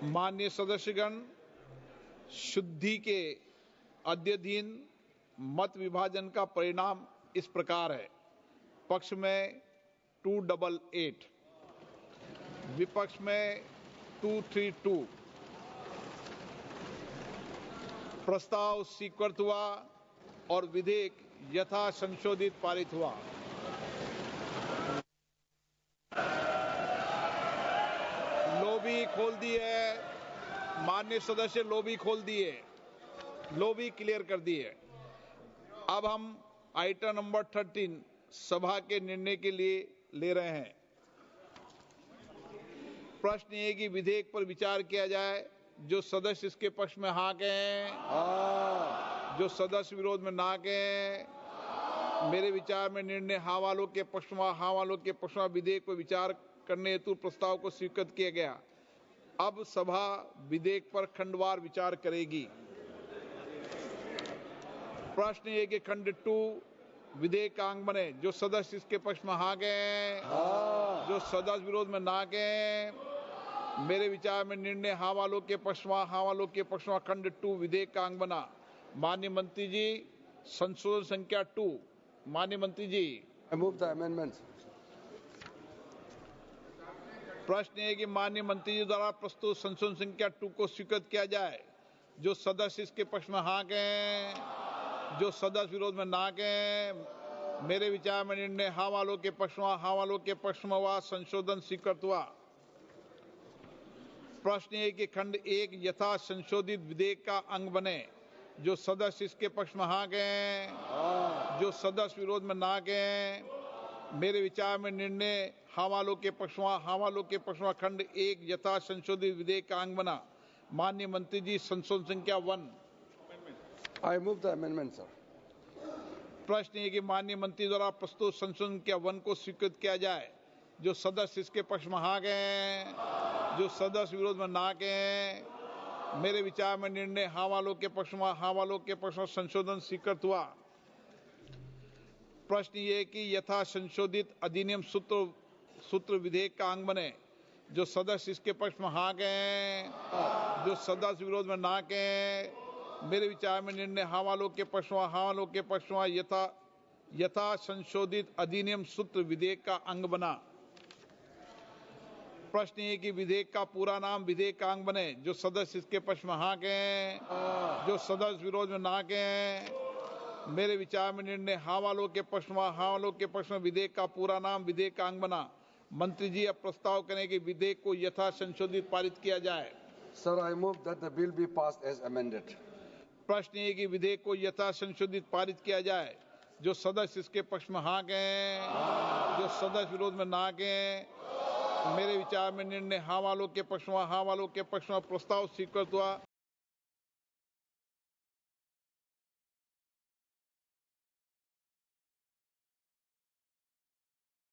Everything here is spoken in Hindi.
माननीय सदस्यगण, शुद्धि के अद्यतन मत विभाजन का परिणाम इस प्रकार है। पक्ष में 288, विपक्ष में 232। प्रस्ताव स्वीकृत हुआ और विधेयक यथा संशोधित पारित हुआ। लॉबी खोल दी है माननीय सदस्य, लॉबी खोल दिए, लॉबी क्लियर कर दी है। अब हम आइटम नंबर 13 सभा के निर्णय के लिए ले रहे हैं। प्रश्न ये कि विधेयक पर विचार किया जाए। जो सदस्य इसके पक्ष में हाँ कहें, जो सदस्य विरोध में ना कहें। मेरे विचार में निर्णय हाँ वालों के पक्ष में, हाँ वालों के पक्ष में विधेयक पर विचार करने हेतु प्रस्ताव को स्वीकृत किया गया। अब सभा विधेयक पर खंडवार विचार करेगी। प्रश्न ये कि खंड 2 विधेयक का अंग बने। जो सदस्य इसके पक्ष में हाँ कहें, जो सदस्य विरोध में ना कहें। मेरे विचार में निर्णय हाँ वालों के पक्ष में, हाँ वालों के पक्ष में खंड 2 विधेयक का अंग बना। माननीय मंत्री जी, संशोधन संख्या 2। माननीय मंत्री जी, I move the amendments. प्रश्न है कि माननीय मंत्री जी द्वारा प्रस्तुत संशोधन संख्या 2 को स्वीकृत किया जाए। जो सदस्य इसके पक्ष में हाँ कहें, जो सदस्य विरोध में ना कहें। मेरे विचार में निर्णय हाँ वालों के पक्ष में, हाँ वालों के पक्ष में हुआ। संशोधन स्वीकृत हुआ। प्रश्न है कि खंड 1 यथा संशोधित विधेयक का अंग बने। जो सदस्य इसके पक्ष में हाँ कहें, जो सदस्य विरोध में ना कहें। मेरे विचार में निर्णय हाँ वालों के पक्ष में, हाँ वालों के पक्ष में खंड 1 यथा संशोधित विधेयक का अंग बना। माननीय मंत्री जी, संशोधन संख्या 1। I move the amendment, sir. प्रश्न है कि माननीय मंत्री द्वारा प्रस्तुत संशोधन संख्या 1 को स्वीकृत किया जाए। जो सदस्य इसके पक्ष में हाँ कहें, जो सदस्य विरोध में ना कहें। मेरे विचार में निर्णय हाँ वालों के पक्ष में, हाँ वालों के पक्ष में संशोधन स्वीकृत हुआ। प्रश्न ये कि यथा संशोधित अधिनियम सूत्र विधेयक का अंग बने। जो सदस्य इसके पक्ष में हाँ कहें, जो सदस्य विरोध में ना कहें। मेरे विचार में निर्णय हाँ वालों के पक्ष में, हाँ वालों के पक्ष में यथा संशोधित अधिनियम सूत्र विधेयक का अंग बना। प्रश्न ये कि विधेयक का पूरा नाम विधेयक का अंग बने। जो सदस्य इसके पक्ष में हाँ कहें, जो सदस्य विरोध में ना कहें। मेरे विचार में निर्णय हाँ वालों के पक्ष में, हाँ वालों के पक्ष में विधेयक का पूरा नाम विधेयक का अंग बना। मंत्री जी अब प्रस्ताव करें कि विधेयक को यथा संशोधित पारित किया जाए। Sir, I move that the bill be passed as amended. प्रश्न ये कि विधेयक को यथा संशोधित पारित किया जाए। जो सदस्य इसके पक्ष में हाँ कहें, जो सदस्य विरोध में ना कहें। मेरे विचार में निर्णय हाँ वालों के पक्ष में, हाँ वालों के पक्ष में प्रस्ताव स्वीकृत हुआ।